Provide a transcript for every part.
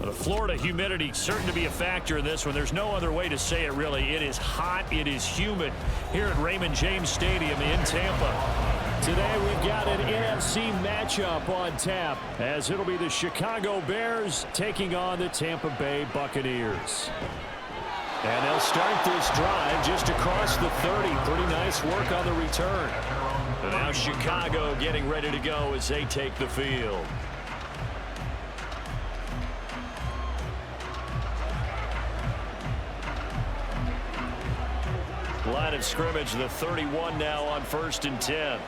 The Florida humidity certain to be a factor in this one. There's no other way to say it, really. It is hot. It is humid here at Raymond James Stadium in Tampa. Today we've got an NFC matchup on tap, as it'll be the Chicago Bears taking on the Tampa Bay Buccaneers. And they'll start this drive just across the 30. Pretty nice work on the return. And now Chicago getting ready to go as they take the field. Line of scrimmage, the 31 now on 1st and 10.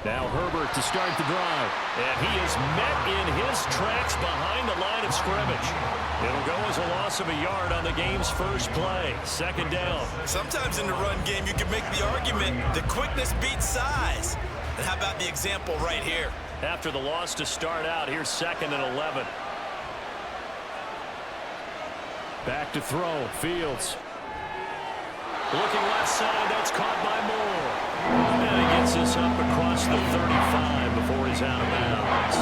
Now Herbert to start the drive. And he is met in his tracks behind the line of scrimmage. It'll go as a loss of a yard on the game's first play. 2nd down. Sometimes in the run game you can make the argument that quickness beats size. And how about the example right here? After the loss to start out, here's 2nd and 11. Back to throw. Fields. Looking left side. That's caught by Moore. And he gets this up across the 35 before he's out of bounds.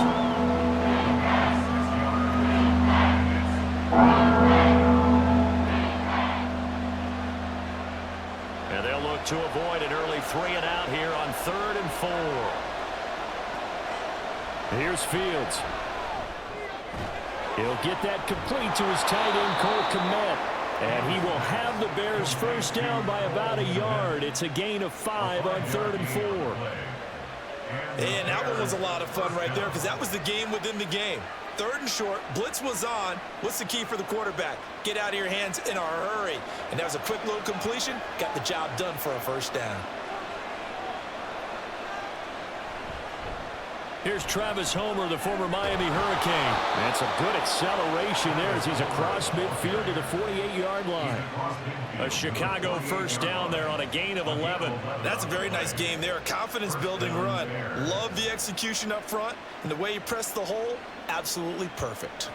And they'll look to avoid an early 3-and-out here on 3rd and 4. Here's Fields. He'll get that complete to his tight end, Cole Kmet. And he will have the Bears first down by about a yard. It's a gain of 5 on 3rd and 4. And that one was a lot of fun right there because that was the game within the game. 3rd and short, blitz was on. What's the key for the quarterback? Get out of your hands in a hurry. And that was a quick little completion. Got the job done for a first down. Here's Travis Homer, the former Miami Hurricane. That's a good acceleration there as he's across midfield to the 48-yard line. A Chicago first down there on a gain of 11. That's a very nice game there. A confidence-building run. Love the execution up front. And the way he pressed the hole, absolutely perfect.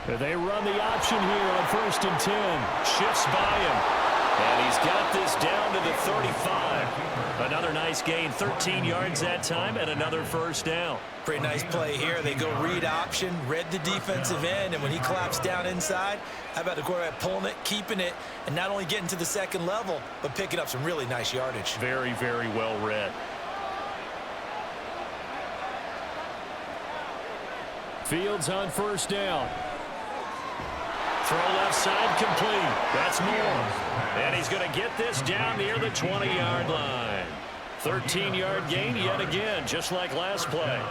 They run the option here on 1st and 10. Shifts by him. And he's got this down to the 35. Another nice gain, 13 yards that time, and another first down. Pretty nice play here. They go read option, read the defensive end, and when he collapsed down inside, how about the quarterback pulling it, keeping it, and not only getting to the 2nd level, but picking up some really nice yardage. Very, very well read. Fields on 1st down. Throw left side complete. That's Moore. And he's going to get this down near the 20-yard line. 13-yard gain yet again, just like last play.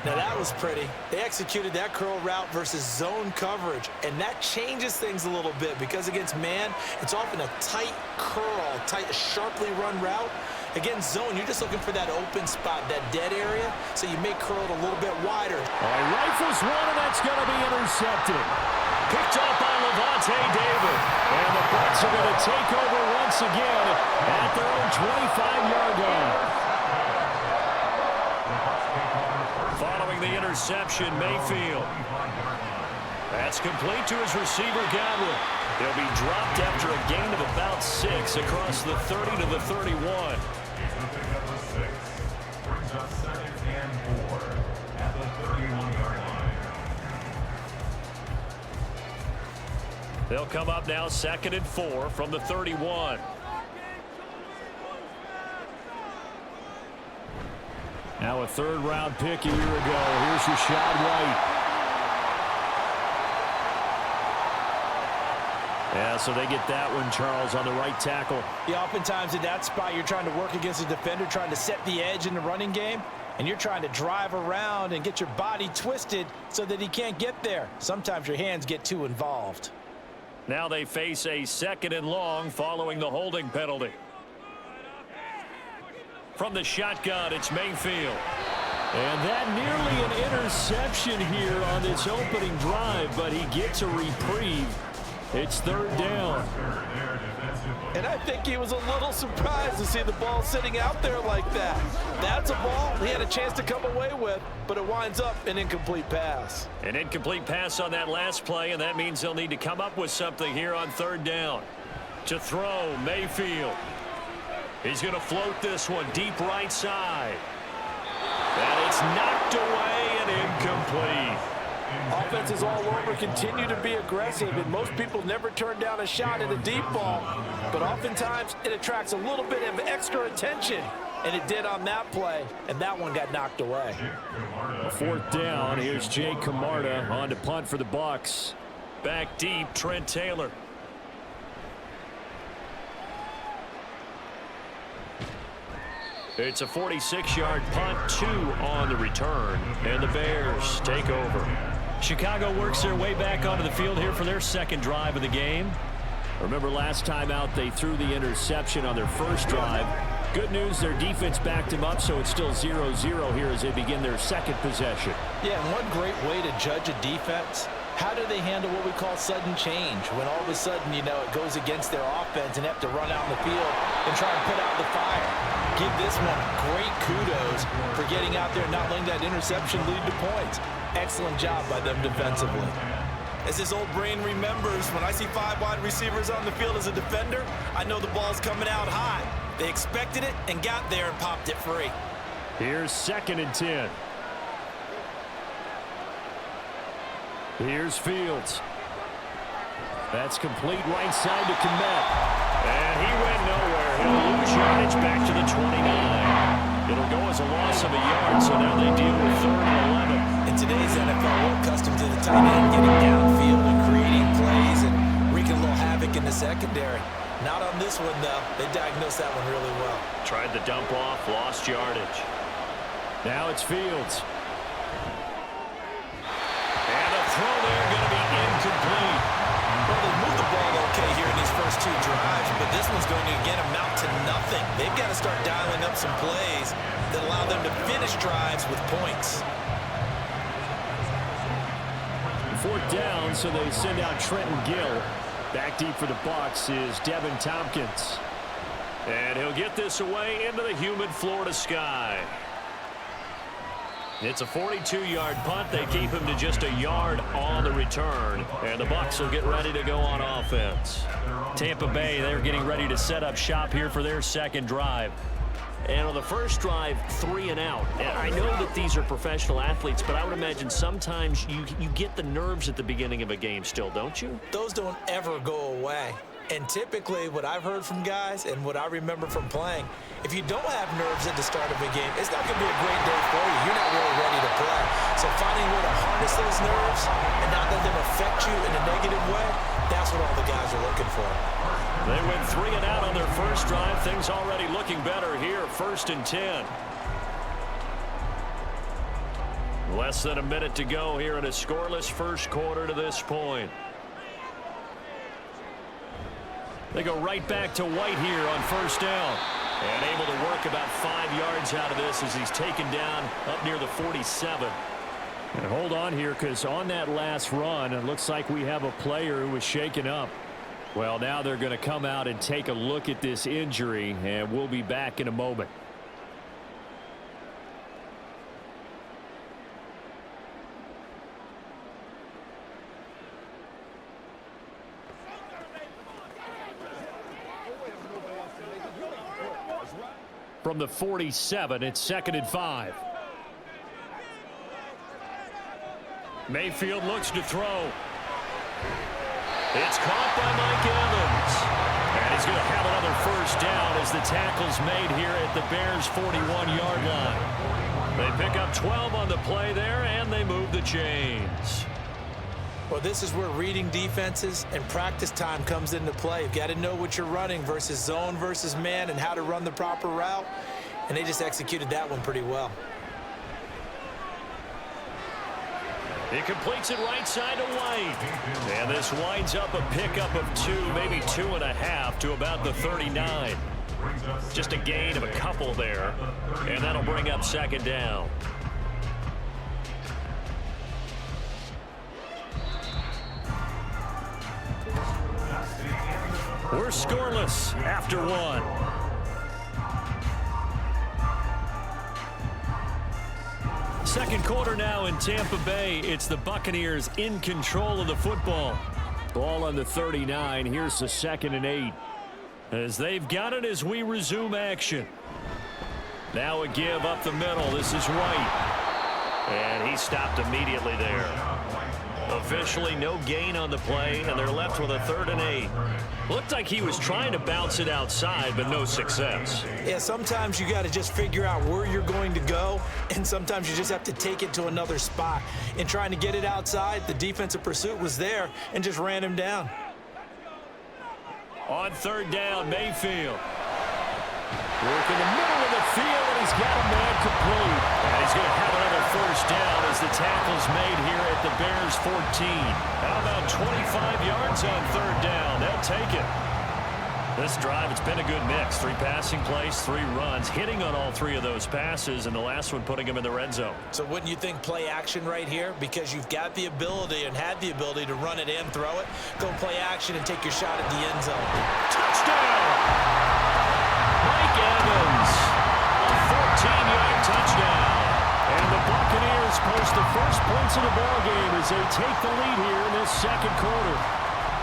Now that was pretty. They executed that curl route versus zone coverage, and that changes things a little bit because against man, it's often a tight curl, sharply run route. Against zone, you're just looking for that open spot, that dead area, so you may curl it a little bit wider. All right, rifles one, and that's going to be intercepted. Picked up by Levante David. And the Bucs are going to take over once again at their own 25-yard line. Following the interception, Mayfield. That's complete to his receiver, Godwin. He'll be dropped after a gain of about 6 across the 30 to the 31. They'll come up now 2nd and 4 from the 31. Now a 3rd-round pick a year ago. Here's Rashad White. Yeah, so they get that one, Charles, on the right tackle. Yeah, oftentimes in that spot, you're trying to work against a defender, trying to set the edge in the running game, and you're trying to drive around and get your body twisted so that he can't get there. Sometimes your hands get too involved. Now they face a 2nd and long following the holding penalty. From the shotgun, it's Mayfield. And that nearly an interception here on this opening drive, but he gets a reprieve. It's 3rd down. And I think he was a little surprised to see the ball sitting out there like that. That's a ball he had a chance to come away with, but it winds up an incomplete pass. An incomplete pass on that last play, and that means they'll need to come up with something here on 3rd down. To throw, Mayfield. He's going to float this one deep right side. And it's knocked away and incomplete. Offenses all over continue to be aggressive, and most people never turn down a shot at a deep ball. But oftentimes, it attracts a little bit of extra attention, and it did on that play, and that one got knocked away. A fourth down. Here's Jay Camarda on to punt for the Bucs. Back deep, Trent Taylor. It's a 46-yard punt, 2 on the return, and the Bears take over. Chicago works their way back onto the field here for their second drive of the game. Remember last time out they threw the interception on their first drive. Good news, their defense backed them up, so it's still 0-0 here as they begin their second possession. Yeah, and one great way to judge a defense, how do they handle what we call sudden change? When all of a sudden, you know, it goes against their offense and have to run out in the field and try and put out the fire. Give this one great kudos for getting out there and not letting that interception lead to points. Excellent job by them defensively. As his old brain remembers, when I see 5 wide receivers on the field as a defender, I know the ball's coming out high. They expected it and got there and popped it free. Here's 2nd and 10. Here's Fields. That's complete right side to Kmet. And he went nowhere. He'll lose yardage back to the 29. It'll go as a loss of a yard, so now they deal with 3rd and 11. In today's NFL, we're accustomed to the tight end getting downfield and creating plays and wreaking a little havoc in the secondary. Not on this one, though. They diagnosed that one really well. Tried the dump off, lost yardage. Now it's Fields. And a throw there going to be incomplete. Well, they moved the ball okay here in these first 2 drives, but this one's going to, again, amount to nothing. They've got to start dialing up some plays that allow them to finish drives with points. 4th down, so they send out Trenton Gill. Back deep for the Bucs is Devin Tompkins. And he'll get this away into the humid Florida sky. It's a 42-yard punt. They keep him to just a yard on the return. And the Bucs will get ready to go on offense. Tampa Bay, they're getting ready to set up shop here for their second drive. And on the first drive, 3 and out. And I know that these are professional athletes, but I would imagine sometimes you get the nerves at the beginning of a game still, don't you? Those don't ever go away. And typically, what I've heard from guys and what I remember from playing, if you don't have nerves at the start of a game, it's not going to be a great day for you. You're not really ready to play. So finding a way to harness those nerves and not let them affect you in a negative way, that's what all the guys are looking for. They went 3 and out on their first drive. Things already looking better here. 1st and 10. Less than a minute to go here in a scoreless first quarter to this point. They go right back to White here on 1st down. And able to work about 5 yards out of this as he's taken down up near the 47. And hold on here, because on that last run, it looks like we have a player who was shaken up. Well, now they're going to come out and take a look at this injury, and we'll be back in a moment. From the 47, it's 2nd and 5. Mayfield looks to throw. It's caught by Mike Evans. And he's going to have another 1st down as the tackle's made here at the Bears' 41-yard line. They pick up 12 on the play there, and they move the chains. Well, this is where reading defenses and practice time comes into play. You've got to know what you're running versus zone versus man and how to run the proper route. And they just executed that one pretty well. He completes it right side to White. And this winds up a pickup of 2, maybe 2.5 to about the 39. Just a gain of a couple there. And that'll bring up 2nd down. We're scoreless after 1. Second quarter now in Tampa Bay. It's the Buccaneers in control of the football. Ball on the 39. Here's the 2nd and 8. as they've got it as we resume action. Now a give up the middle. This is White. And he stopped immediately there. Officially no gain on the play, and they're left with a 3rd and 8. Looked like he was trying to bounce it outside, but no success. Yeah, sometimes you got to just figure out where you're going to go, and sometimes you just have to take it to another spot. In trying to get it outside, the defensive pursuit was there and just ran him down. On 3rd down, Mayfield. Work in the middle of the field, and he's got a man complete. And he's going to have another 1st down as the tackle's made here at the Bears 14. How about 25 yards on 3rd down? They'll take it. This drive, it's been a good mix. 3 passing plays, 3 runs, hitting on all 3 of those passes, and the last one putting him in the red zone. So wouldn't you think play action right here? Because you've got the ability and had the ability to run it in, throw it, go play action and take your shot at the end zone. Touchdown! Mike Evans, a 14-yard touchdown. And the Buccaneers post the first points of the ballgame as they take the lead here in this 2nd quarter.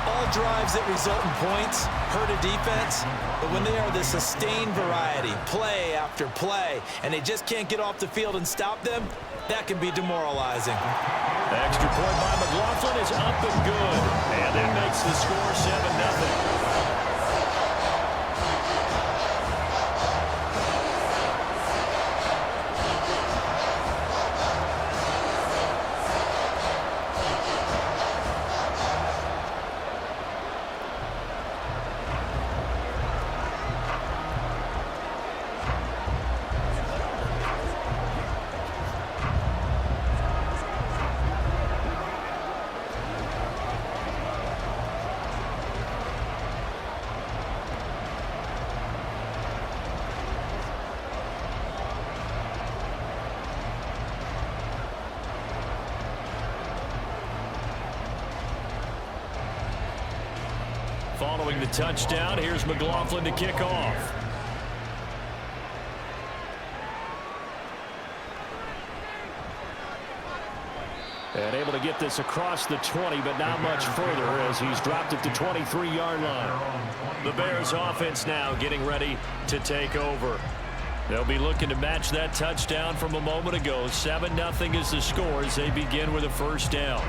All drives that result in points hurt a defense, but when they are the sustained variety, play after play, and they just can't get off the field and stop them, that can be demoralizing. The extra point by McLaughlin is up and good, and that makes the score 7-0. Following the touchdown, here's McLaughlin to kick off. And able to get this across the 20, but not much further as he's dropped it to 23-yard line. The Bears offense now getting ready to take over. They'll be looking to match that touchdown from a moment ago. 7-0 is the score as they begin with a 1st down.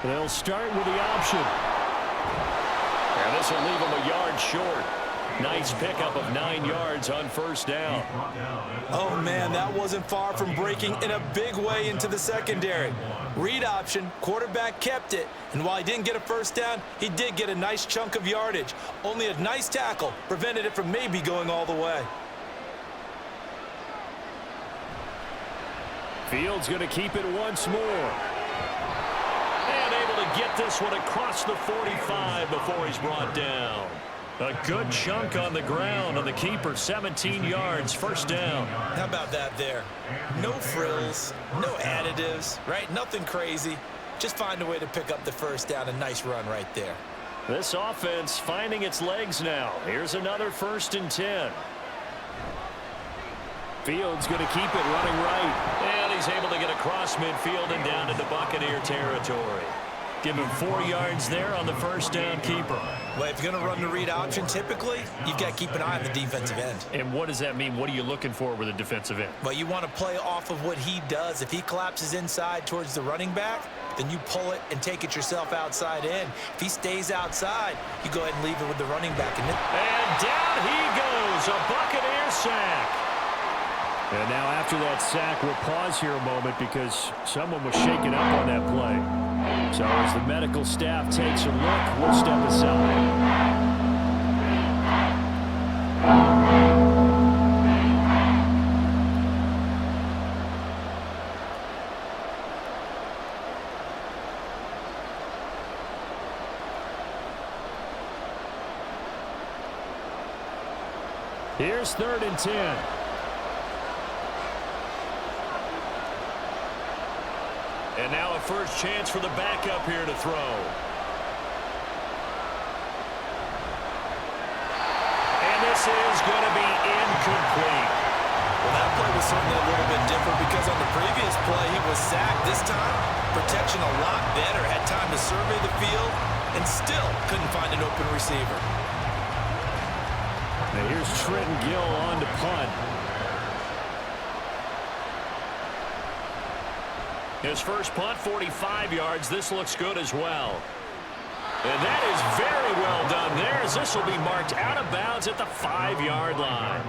They'll start with the option. And this will leave them a yard short. Nice pickup of 9 yards on 1st down. Oh, man, that wasn't far from breaking in a big way into the secondary. Read option, quarterback kept it, and while he didn't get a 1st down, he did get a nice chunk of yardage. Only a nice tackle prevented it from maybe going all the way. Fields going to keep it once more. And able to get this one across the 45 before he's brought down. A good chunk on the ground on the keeper, 17 yards, 1st down. How about that there? No frills, no additives, right? Nothing crazy. Just find a way to pick up the 1st down. A nice run right there. This offense finding its legs now. Here's another 1st and 10. Fields going to keep it running right. And he's able to get across midfield and down into Buccaneer territory. Give him 4 yards there on the 1st down keeper. Well, if you're going to run the read option, typically, you've got to keep an eye on the defensive end. And what does that mean? What are you looking for with a defensive end? Well, you want to play off of what he does. If he collapses inside towards the running back, then you pull it and take it yourself outside in. If he stays outside, you go ahead and leave it with the running back. And down he goes, a Buccaneer sack. And now after that sack, we'll pause here a moment because someone was shaken up on that play. So as the medical staff takes a look, we'll step aside. Here's 3rd and 10. And now a first chance for the backup here to throw. And this is going to be incomplete. Well, that play was certainly a little bit different because on the previous play, he was sacked. This time, protection a lot better. Had time to survey the field and still couldn't find an open receiver. And here's Trenton Gill on to punt. His first punt, 45 yards. This looks good as well. And that is very well done there, as this will be marked out of bounds at the 5-yard line.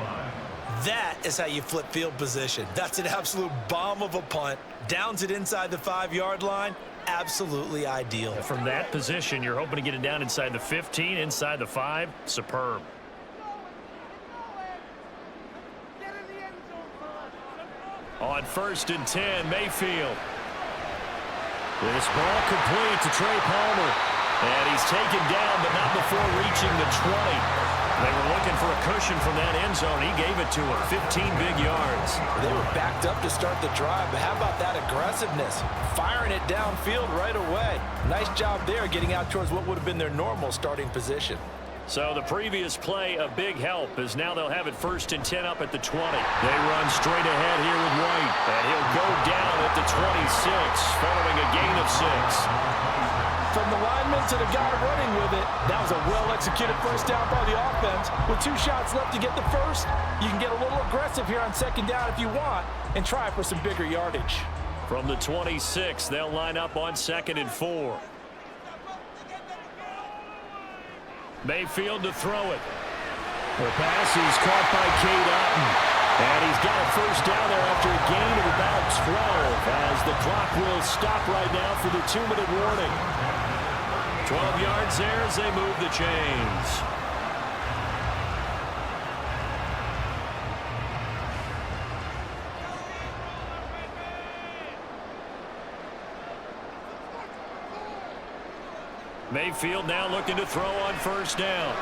That is how you flip field position. That's an absolute bomb of a punt. Downs it inside the 5-yard line. Absolutely ideal. From that position, you're hoping to get it down inside the 15, inside the 5. Superb. On 1st and 10, Mayfield. This ball complete to Trey Palmer. And he's taken down, but not before reaching the 20. They were looking for a cushion from that end zone. He gave it to him. 15 big yards. They were backed up to start the drive, but how about that aggressiveness? Firing it downfield right away. Nice job there getting out towards what would have been their normal starting position. So the previous play, a big help, as now they'll have it 1st and 10 up at the 20. They run straight ahead here with White. And he'll go down at the 26, following a gain of 6. From the lineman to the guy running with it, that was a well-executed first down by the offense. With 2 shots left to get the first, you can get a little aggressive here on 2nd down if you want and try for some bigger yardage. From the 26, they'll line up on 2nd and 4. Mayfield to throw it. The pass is caught by Cade Otton. And he's got a first down there after a gain of about 12, as the clock will stop right now for the 2-minute warning. 12 yards there as they move the chains. Mayfield now looking to throw on 1st down.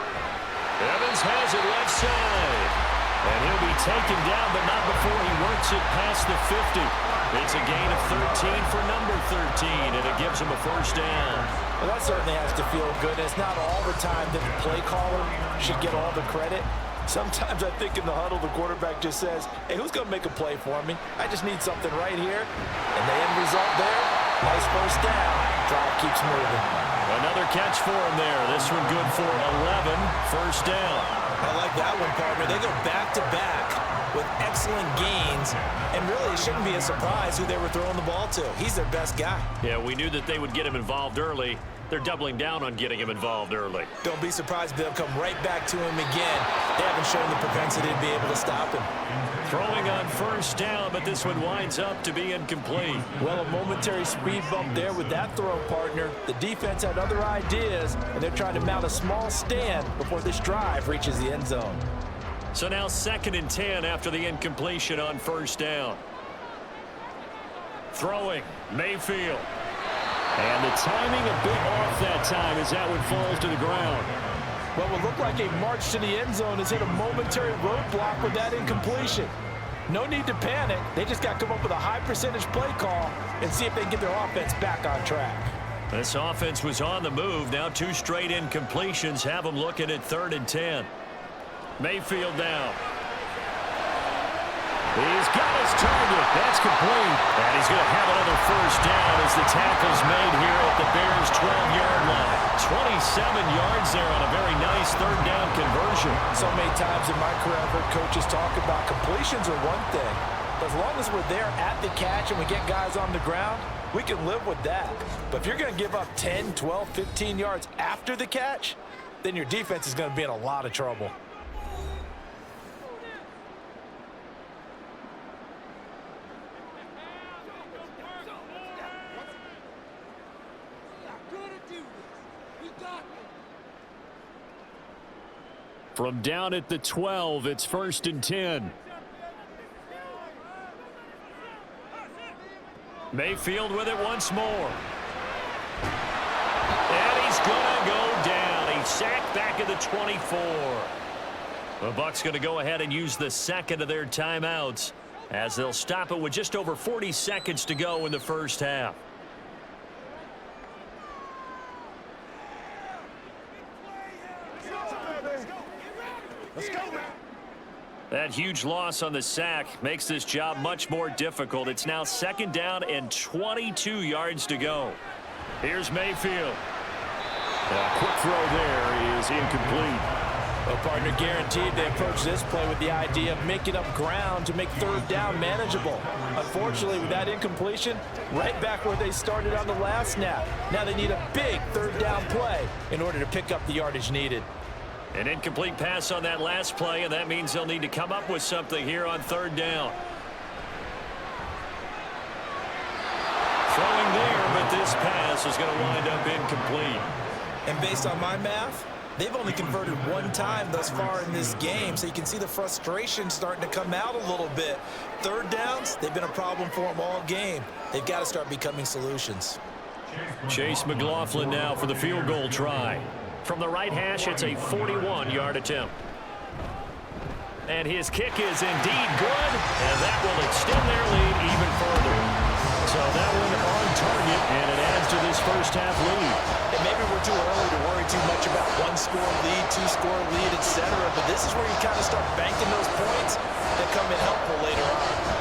Evans has it left side. And he'll be taken down, but not before he works it past the 50. It's a gain of 13 for number 13, and it gives him a first down. Well, that certainly has to feel good. It's not all the time that the play caller should get all the credit. Sometimes I think in the huddle, the quarterback just says, hey, who's going to make a play for me? I just need something right here. And the end result there, nice first down. Drive keeps moving. Another catch for him there. This one good for 11. First down. I like that one, partner. They go back-to-back with excellent gains, and really it shouldn't be a surprise who they were throwing the ball to. He's their best guy. Yeah, we knew that they would get him involved early. They're doubling down on getting him involved early. Don't be surprised if they'll come right back to him again. They haven't shown the propensity to be able to stop him. Throwing on first down, but this one winds up to be incomplete. Well, a momentary speed bump there with that throw, partner. The defense had other ideas, and they're trying to mount a small stand before this drive reaches the end zone. So now 2nd and 10 after the incompletion on first down. Throwing, Mayfield. And the timing a bit off that time as that one falls to the ground. What would look like a march to the end zone has hit a momentary roadblock with that incompletion. No need to panic. They just got to come up with a high percentage play call and see if they can get their offense back on track. This offense was on the move. Now 2 straight incompletions have them looking at 3rd and 10. Mayfield down. He's got his target. That's complete. And he's going to have another first down as the tackle's made here at the Bears' 12-yard line. 27 yards there on a very nice 3rd down conversion. So many times in my career I've heard coaches talk about completions are one thing. But as long as we're there at the catch and we get guys on the ground, we can live with that. But if you're going to give up 10, 12, 15 yards after the catch, then your defense is going to be in a lot of trouble. From down at the 12, it's 1st and 10. Mayfield with it once more. And he's going to go down. He's sacked back at the 24. The Bucs going to go ahead and use the 2nd of their timeouts as they'll stop it with just over 40 seconds to go in the first half. Let's go, man. That huge loss on the sack makes this job much more difficult. It's now 2nd down and 22 yards to go. Here's Mayfield. A quick throw there is incomplete. Well, partner, guaranteed they approach this play with the idea of making up ground to make 3rd down manageable. Unfortunately, with that incompletion, right back where they started on the last snap. Now they need a big 3rd down play in order to pick up the yardage needed. An incomplete pass on that last play, and that means they'll need to come up with something here on 3rd down. Throwing there, but this pass is going to wind up incomplete. And based on my math, they've only converted 1 time thus far in this game, so you can see the frustration starting to come out a little bit. 3rd downs, they've been a problem for them all game. They've got to start becoming solutions. Chase McLaughlin now for the field goal try. From the right hash, it's a 41-yard attempt. And his kick is indeed good, and that will extend their lead even further. So that one on target, and it adds to this first half lead. And maybe we're too early to worry too much about 1-score lead, 2-score lead, etc. But this is where you kind of start banking those points that come in helpful later on.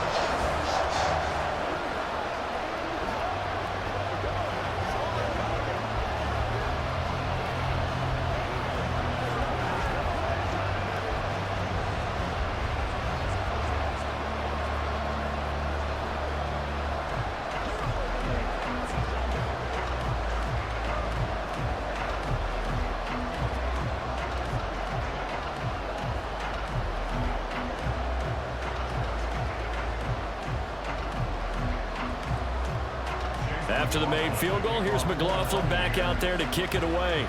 After the made field goal, here's McLaughlin back out there to kick it away.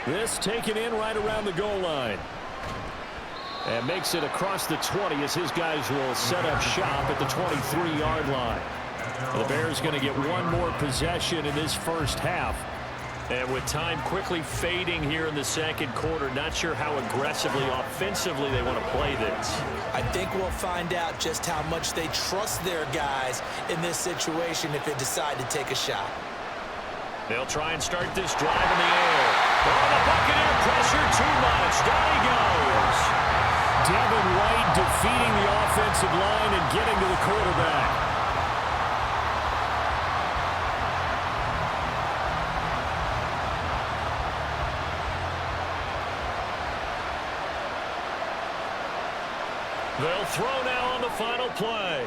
This taken in right around the goal line. And makes it across the 20 as his guys will set up shop at the 23-yard line. The Bears going to get one more possession in this first half. And with time quickly fading here in the 2nd quarter, not sure how aggressively, offensively they want to play this. I think we'll find out just how much they trust their guys in this situation if they decide to take a shot. They'll try and start this drive in the air. Oh, the Buccaneer pressure too much. Down he goes. Devin White defeating the offensive line and getting to the quarterback. They'll throw now on the final play.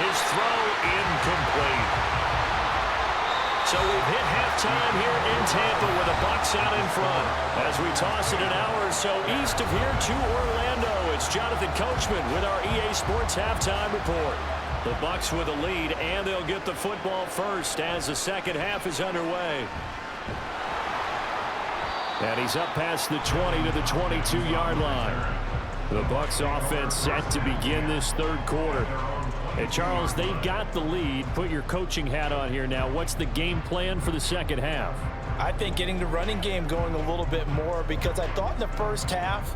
His throw incomplete. So we've hit halftime here in Tampa with the Bucs out in front. As we toss it an hour or so east of here to Orlando, it's Jonathan Coachman with our EA Sports Halftime Report. The Bucs with a lead, and they'll get the football first as the second half is underway. And he's up past the 20 to the 22-yard line. The Bucs offense set to begin this 3rd quarter. And Charles, they've got the lead. Put your coaching hat on here now. What's the game plan for the second half? I think getting the running game going a little bit more, because I thought in the first half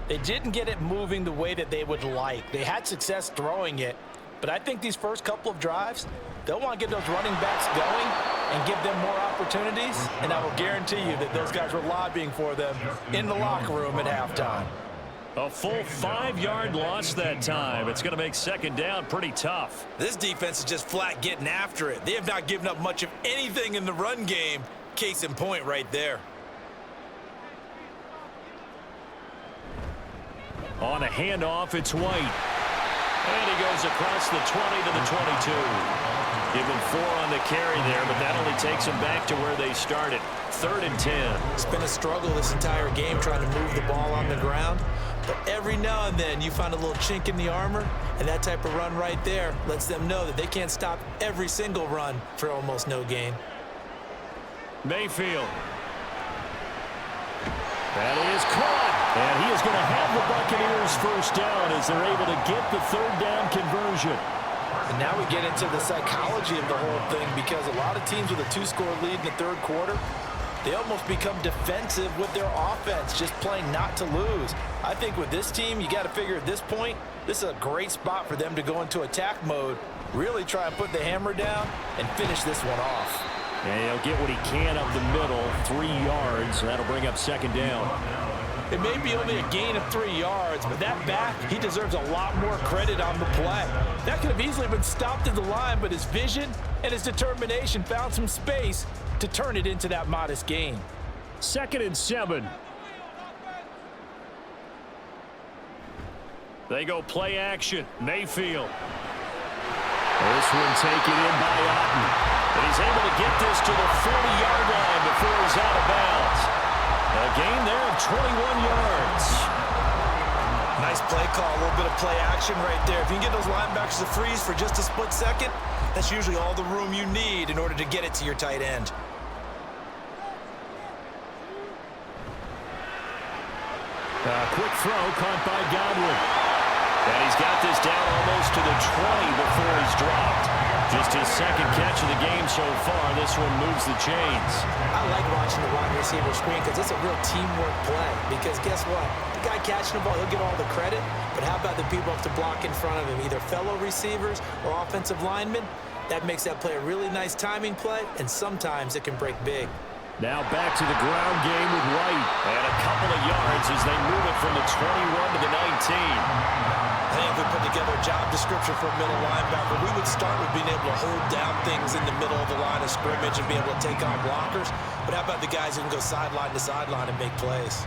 they didn't get it moving the way that they would like. They had success throwing it, but I think these first couple of drives, they'll want to get those running backs going and give them more opportunities, and I will guarantee you that those guys were lobbying for them in the locker room at halftime. A full 5-yard loss that time. It's going to make 2nd down pretty tough. This defense is just flat getting after it. They have not given up much of anything in the run game. Case in point right there. On a handoff, it's White. And he goes across the 20 to the 22. Give him 4 on the carry there, but that only takes them back to where they started. 3rd and 10. It's been a struggle this entire game trying to move the ball on the ground. But every now and then you find a little chink in the armor, and that type of run right there lets them know that they can't stop every single run for almost no gain. Mayfield. That is caught. And he is going to have the Buccaneers first down as they're able to get the 3rd down conversion. And now we get into the psychology of the whole thing, because a lot of teams with a 2-score lead in the 3rd quarter, they almost become defensive with their offense, just playing not to lose. I think with this team, you got to figure at this point, this is a great spot for them to go into attack mode, really try and put the hammer down and finish this one off. And he'll get what he can up the middle, 3 yards. That'll bring up 2nd down. It may be only a gain of 3 yards, but that back, he deserves a lot more credit on the play. That could have easily been stopped at the line, but his vision and his determination found some space to turn it into that modest gain. 2nd and 7. They go play action. Mayfield. This one taken in by Otten. And he's able to get this to the 40-yard line before he's out of bounds. A gain there of 21 yards. Nice play call, a little bit of play action right there. If you can get those linebackers to freeze for just a split second, that's usually all the room you need in order to get it to your tight end. Quick throw caught by Godwin. And he's got this down almost to the 20 before he's dropped. Just his 2nd catch of the game so far. This one moves the chains. I like watching the wide receiver screen because it's a real teamwork play. Because guess what? The guy catching the ball, he'll get all the credit. But how about the people up to block in front of him, either fellow receivers or offensive linemen? That makes that play a really nice timing play, and sometimes it can break big. Now back to the ground game with White. And a couple of yards as they move it from the 21 to the 19. I think if we put together a job description for a middle linebacker, we would start with being able to hold down things in the middle of the line of scrimmage and be able to take on blockers. But how about the guys who can go sideline to sideline and make plays?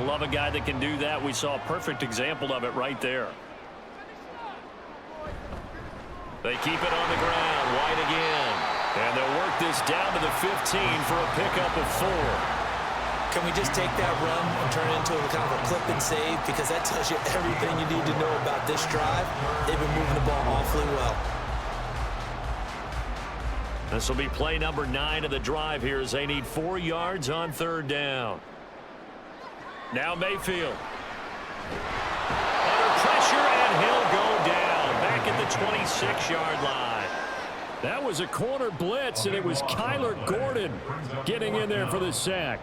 Love a guy that can do that. We saw a perfect example of it right there. They keep it on the ground. White again. And they'll work this down to the 15 for a pickup of 4. Can we just take that run and turn it into a kind of a clip and save? Because that tells you everything you need to know about this drive. They've been moving the ball awfully well. This will be play number 9 of the drive here as they need 4 yards on 3rd down. Now Mayfield. Under pressure, and he'll go down. Back at the 26-yard line. That was a corner blitz, and it was Kyler Gordon getting in there for the sack.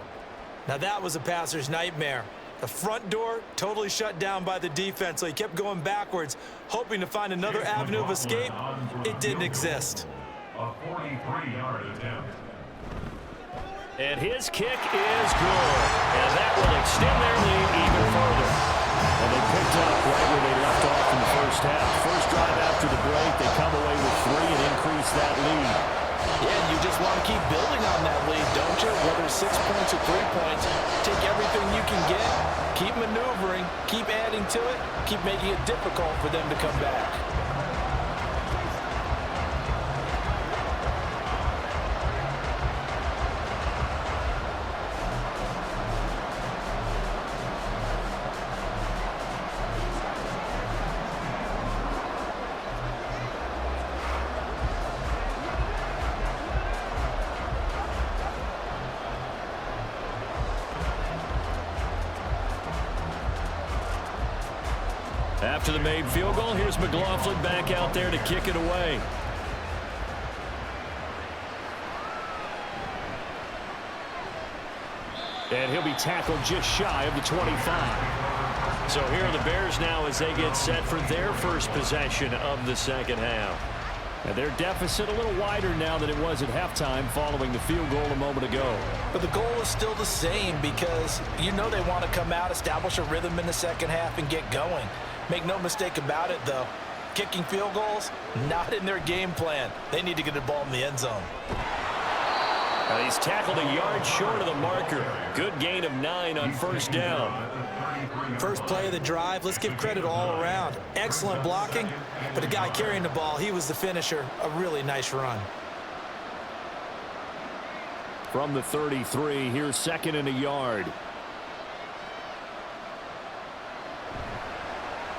Now that was a passer's nightmare. The front door totally shut down by the defense, so he kept going backwards, hoping to find another avenue of escape. It didn't exist. A 43-yard attempt. And his kick is good. And that will extend their lead even further. And they picked up right where they left off in the first half. First drive after the break, they come away with 3 and increase that lead. Yeah, you just want to keep building on that lead, don't you? Whether it's 6 points or 3 points, take everything you can get, keep maneuvering, keep adding to it, keep making it difficult for them to come back. After the made field goal, here's McLaughlin back out there to kick it away. And he'll be tackled just shy of the 25. So here are the Bears now as they get set for their first possession of the second half. And their deficit a little wider now than it was at halftime following the field goal a moment ago. But the goal is still the same because you know they want to come out, establish a rhythm in the second half, and get going. Make no mistake about it, though. Kicking field goals, not in their game plan. They need to get the ball in the end zone. He's tackled a yard short of the marker. Good gain of 9 on first down. First play of the drive, let's give credit all around. Excellent blocking, but the guy carrying the ball, he was the finisher. A really nice run. From the 33, here's 2nd and a yard.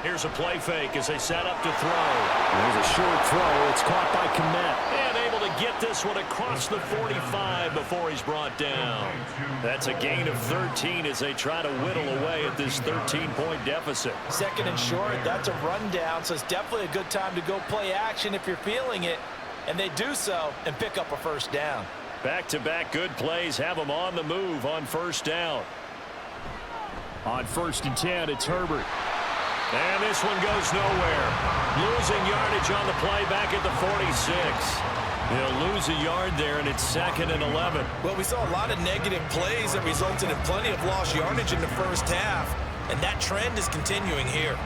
Here's a play fake as they set up to throw. There's a short throw. It's caught by Kmet. And able to get this one across the 45 before he's brought down. That's a gain of 13 as they try to whittle away at this 13-point deficit. 2nd and short, that's a rundown, so it's definitely a good time to go play action if you're feeling it. And they do so and pick up a first down. Back-to-back good plays have them on the move on first down. On 1st and 10, it's Herbert. And this one goes nowhere. Losing yardage on the play back at the 46. He'll lose a yard there, and it's 2nd and 11. Well, we saw a lot of negative plays that resulted in plenty of lost yardage in the first half, and that trend is continuing here.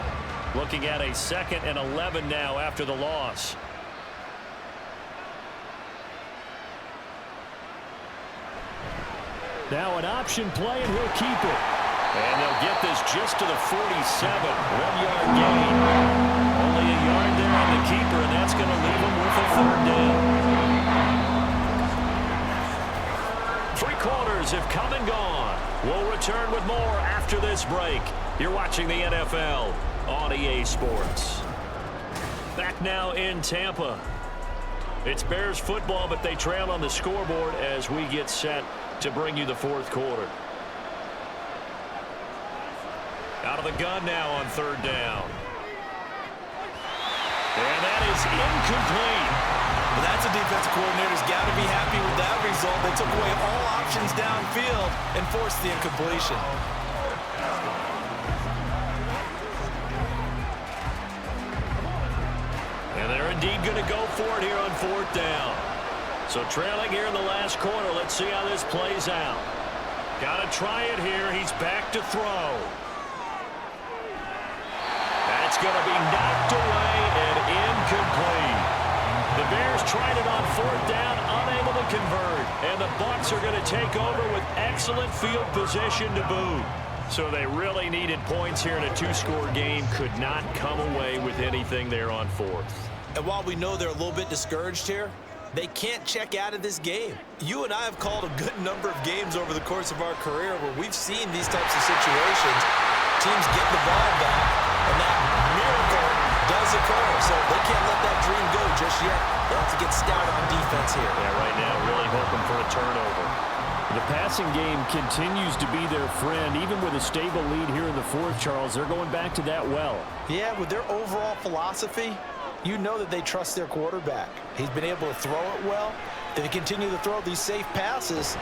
Looking at a 2nd and 11 now after the loss. Now an option play, and he'll keep it. And they'll get this just to the 47. 1-yard gain. Only a yard there on the keeper, and that's going to leave him with a 3rd down. 3 quarters have come and gone. We'll return with more after this break. You're watching the NFL on EA Sports. Back now in Tampa. It's Bears football, but they trail on the scoreboard as we get set to bring you the 4th quarter. Out of the gun now on 3rd down. And that is incomplete. Well, that's a defensive coordinator's got to be happy with that result. They took away all options downfield and forced the incompletion. And they're indeed going to go for it here on 4th down. So trailing here in the last quarter. Let's see how this plays out. Got to try it here. He's back to throw. That's going to be knocked away and incomplete. The Bears tried it on 4th down, unable to convert. And the Bucs are going to take over with excellent field position to boot. So they really needed points here in a 2-score game. Could not come away with anything there on 4th. And while we know they're a little bit discouraged here, they can't check out of this game. You and I have called a good number of games over the course of our career where we've seen these types of situations. Teams get the ball back, and that miracle does occur. So they can't let that dream go just yet. They have to get stout on defense here. Yeah, right now really hoping for a turnover. The passing game continues to be their friend. Even with a stable lead here in the 4th, Charles, they're going back to that well. Yeah, with their overall philosophy, you know that they trust their quarterback. He's been able to throw it well. If they continue to throw these safe passes,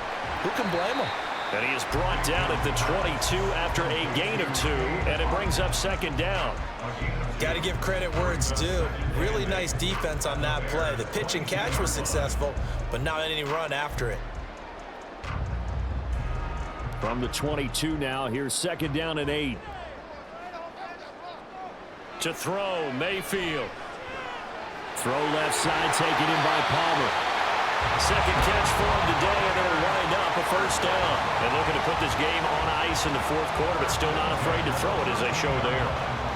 who can blame them? And he is brought down at the 22 after a gain of 2, and it brings up 2nd down. Got to give credit where it's due. Really nice defense on that play. The pitch and catch was successful, but not any run after it. From the 22 now, here's 2nd down and 8. To throw, Mayfield. Throw left side, taken in by Palmer. 2nd catch for him today, and it'll wind up a 1st down. And looking to put this game on ice in the 4th quarter, but still not afraid to throw it as they show there.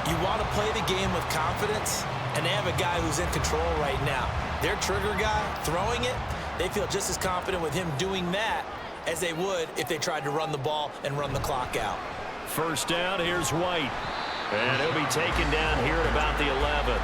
You want to play the game with confidence, and they have a guy who's in control right now. Their trigger guy throwing it, they feel just as confident with him doing that as they would if they tried to run the ball and run the clock out. 1st down, here's White. And he'll be taken down here at about the 11.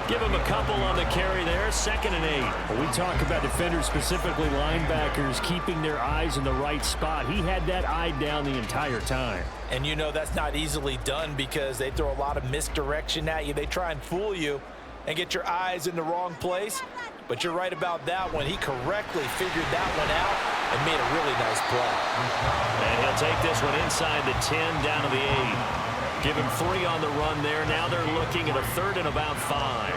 Give him a couple on the carry there, 2nd and 8. When we talk about defenders, specifically linebackers, keeping their eyes in the right spot. He had that eye down the entire time. And you know that's not easily done because they throw a lot of misdirection at you. They try and fool you and get your eyes in the wrong place. But you're right about that one. He correctly figured that one out and made a really nice play. And he'll take this one inside the 10 down to the 8. Give him 3 on the run there. Now they're looking at a 3rd and about 5.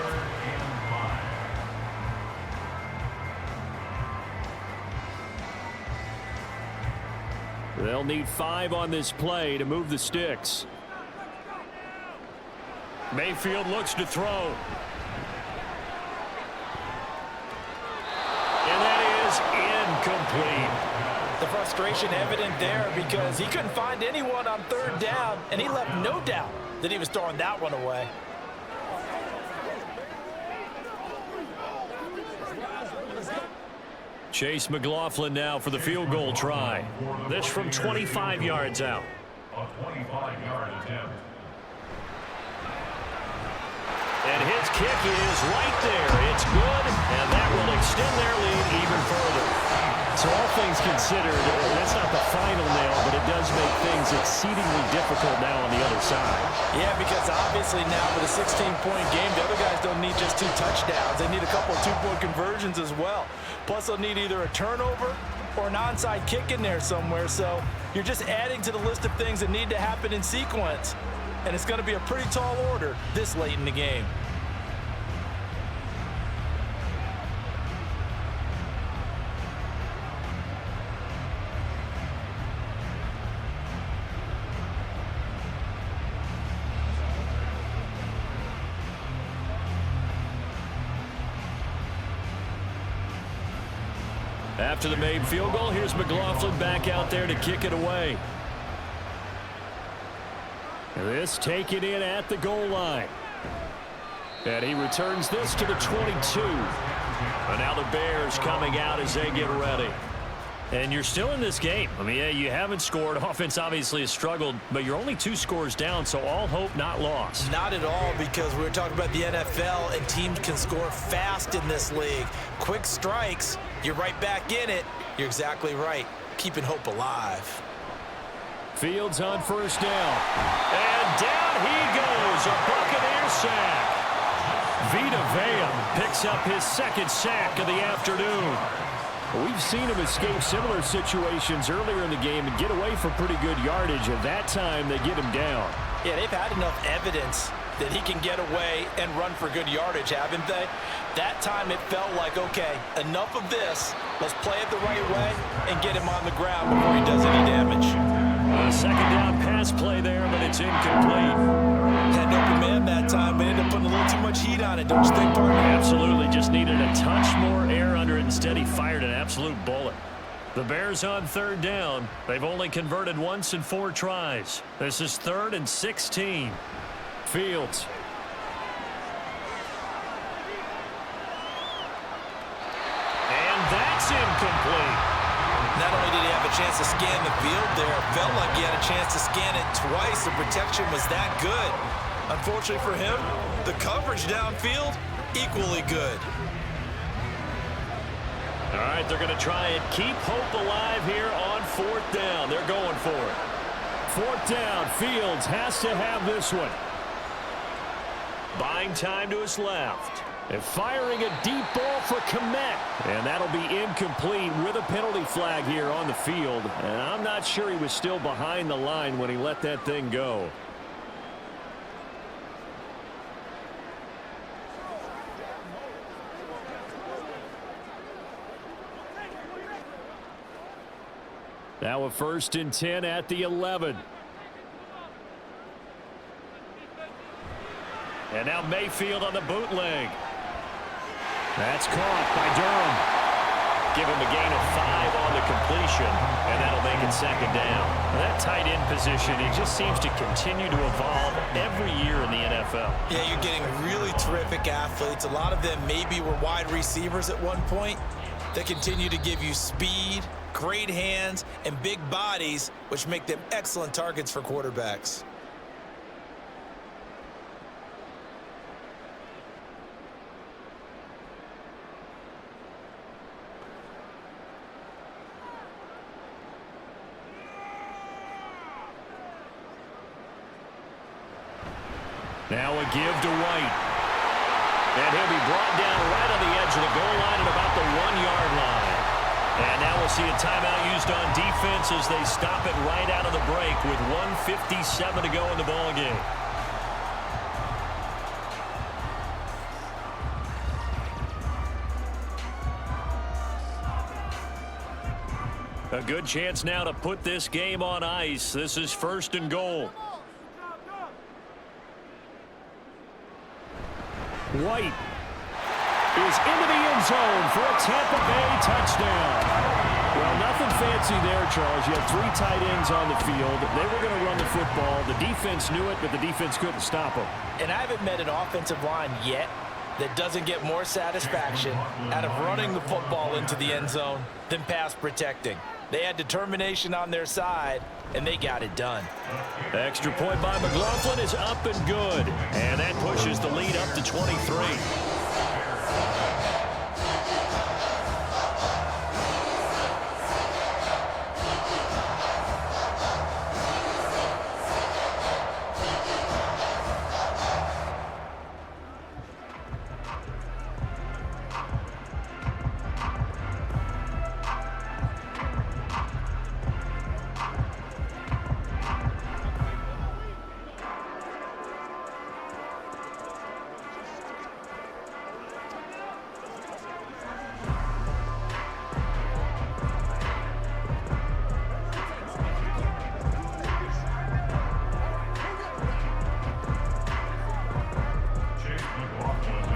They'll need 5 on this play to move the sticks. Mayfield looks to throw. And that is incomplete. The frustration evident there because he couldn't find anyone on 3rd down, and he left no doubt that he was throwing that one away. Chase McLaughlin now for the field goal try. This from 25 yards out. A 25-yard attempt. And his kick is right there. It's good, and that will extend their lead even further. So all things considered, that's not the final nail, but it does make things exceedingly difficult now on the other side. Yeah, because obviously now with a 16-point game, the other guys don't need just 2 touchdowns. They need a couple of 2-point conversions as well. Plus, they'll need either a turnover or an onside kick in there somewhere. So you're just adding to the list of things that need to happen in sequence. And it's going to be a pretty tall order this late in the game. After the made field goal, here's McLaughlin back out there to kick it away. This taken in at the goal line. And he returns this to the 22. And now the Bears coming out as they get ready. And you're still in this game. I mean, yeah, you haven't scored. Offense obviously has struggled, but you're only 2 scores down, so all hope not lost. Not at all, because we were talking about the NFL, and teams can score fast in this league. Quick strikes, you're right back in it. You're exactly right. Keeping hope alive. Fields on first down. And down he goes. A Buccaneer sack. Vita Vea picks up his 2nd sack of the afternoon. We've seen him escape similar situations earlier in the game and get away for pretty good yardage. At that time, they get him down. Yeah, they've had enough evidence that he can get away and run for good yardage, haven't they? That time it felt like, okay, enough of this. Let's play it the right way and get him on the ground before he does any damage. A 2nd down pass play there, but it's incomplete. Had an open man that time, but ended up putting a little too much heat on it, don't you think, partner? Absolutely, just needed a touch more air under it. Instead, he fired an absolute bullet. The Bears on 3rd down. They've only converted once in 4 tries. This is 3rd and 16. Fields. And that's incomplete. Not only did he have a chance to scan the field there, it felt like he had a chance to scan it twice. The protection was that good. Unfortunately for him, the coverage downfield, equally good. All right, they're going to try and keep hope alive here on 4th down. They're going for it. 4th down, Fields has to have this one. Buying time to his left. And firing a deep ball for Kmet. And that'll be incomplete with a penalty flag here on the field. And I'm not sure he was still behind the line when he let that thing go. Now a 1st and 10 at the 11. And now Mayfield on the bootleg. That's caught by Durham. Give him a gain of 5 on the completion, and that'll make it 2nd down. That tight end position, it just seems to continue to evolve every year in the NFL. Yeah, you're getting really terrific athletes. A lot of them maybe were wide receivers at one point. They continue to give you speed, great hands, and big bodies, which make them excellent targets for quarterbacks. Now a give to White. And he'll be brought down right on the edge of the goal line at about the 1-yard line. And now we'll see a timeout used on defense as they stop it right out of the break with 1:57 to go in the ballgame. A good chance now to put this game on ice. This is 1st and goal. White is into the end zone for a Tampa Bay touchdown. Well, nothing fancy there, Charles. You had 3 tight ends on the field. They were going to run the football. The defense knew it, but the defense couldn't stop them. And I haven't met an offensive line yet that doesn't get more satisfaction out of running the football into the end zone than pass protecting. They had determination on their side, and they got it done. The extra point by McLaughlin is up and good. And that pushes the lead up to 23.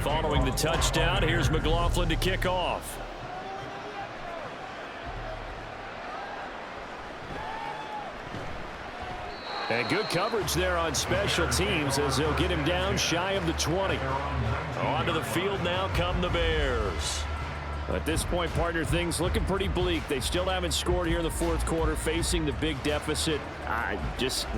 Following the touchdown, here's McLaughlin to kick off. And good coverage there on special teams as they'll get him down shy of the 20. Onto the field now come the Bears. At this point, partner, things looking pretty bleak. They still haven't scored here in the fourth quarter, facing the big deficit.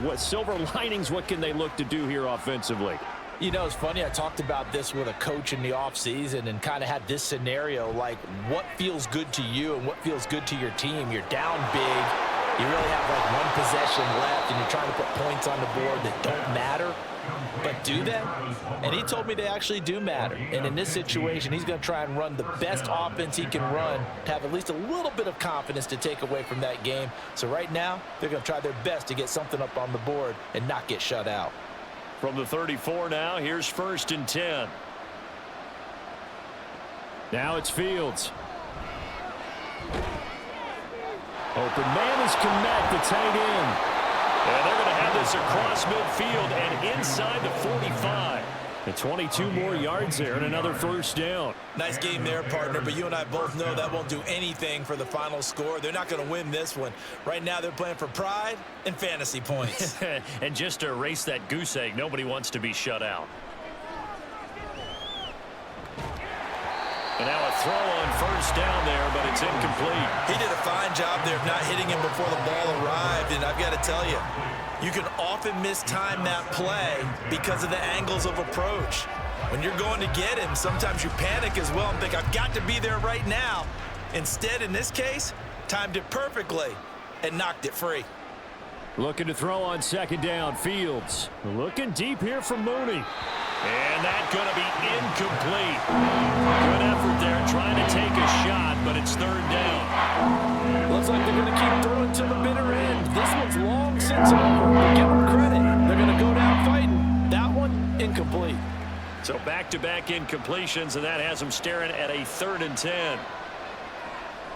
What silver linings, what can they look to do here offensively? You know, it's funny, I talked about this with a coach in the offseason and kind of had this scenario, like what feels good to you and what feels good to your team. You're down big, you really have like one possession left, and you're trying to put points on the board that don't matter. But do they? And he told me they actually do matter. And in this situation, he's going to try and run the best offense he can run to have at least a little bit of confidence to take away from that game. So right now, they're going to try their best to get something up on the board and not get shut out. From the 34 now, here's 1st and 10. Now it's Fields. Open man is Komet, the tight end. And they're going to have this across midfield and inside the 45. And 22 more yards there and another 1st down. Nice game there, partner, but you and I both know that won't do anything for the final score. They're not going to win this one. Right now they're playing for pride and fantasy points. And just to erase that goose egg, nobody wants to be shut out. And now a throw on 1st down there, but it's incomplete. He did a fine job there of not hitting him before the ball arrived, and I've got to tell you, you can often mistime that play because of the angles of approach. When you're going to get him, sometimes you panic as well and think, I've got to be there right now. Instead, in this case, timed it perfectly and knocked it free. Looking to throw on 2nd down, Fields. Looking deep here from Mooney. And that's going to be incomplete. Good effort there trying to take a shot, but it's 3rd down. Looks like they're going to keep throwing to the bitter end. This one's long since over, but give them credit. They're going to go down fighting. That one, incomplete. So back-to-back incompletions, and that has them staring at a 3rd and 10.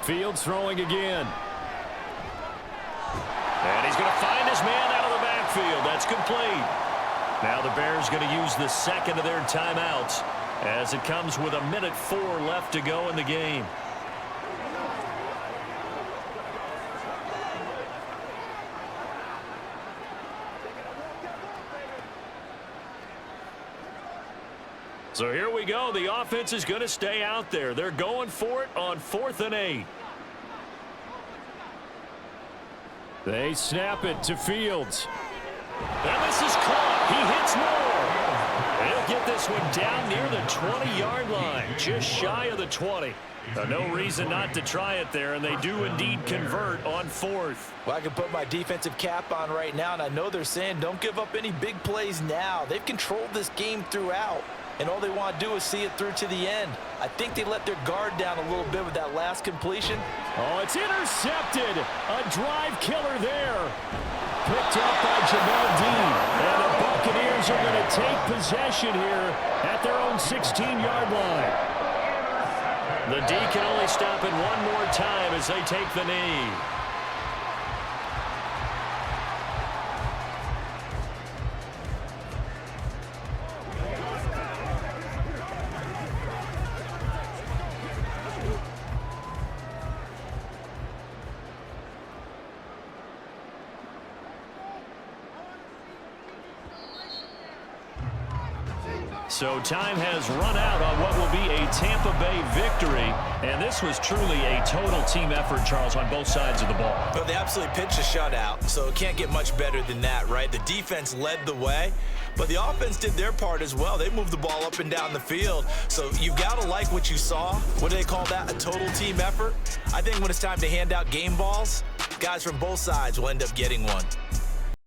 Fields throwing again. And he's going to find his man out of the backfield. That's complete. Now the Bears going to use the 2nd of their timeouts as it comes with 1:04 left to go in the game. So here we go. The offense is going to stay out there. They're going for it on 4th and 8. They snap it to Fields. And this is caught. He hits more. And he'll get this one down near the 20-yard line, just shy of the 20. No reason not to try it there, and they do indeed convert on 4th. Well, I can put my defensive cap on right now, and I know they're saying don't give up any big plays now. They've controlled this game throughout, and all they want to do is see it through to the end. I think they let their guard down a little bit with that last completion. Oh, it's intercepted. A drive killer there. Picked up by Jamel Dean. And the Buccaneers are going to take possession here at their own 16-yard line. The D can only stop it one more time as they take the knee. So time has run out on what will be a Tampa Bay victory. And this was truly a total team effort, Charles, on both sides of the ball. Well, they absolutely pitched a shutout, so it can't get much better than that, right? The defense led the way, but the offense did their part as well. They moved the ball up and down the field. So you've got to like what you saw. What do they call that? A total team effort? I think when it's time to hand out game balls, guys from both sides will end up getting one.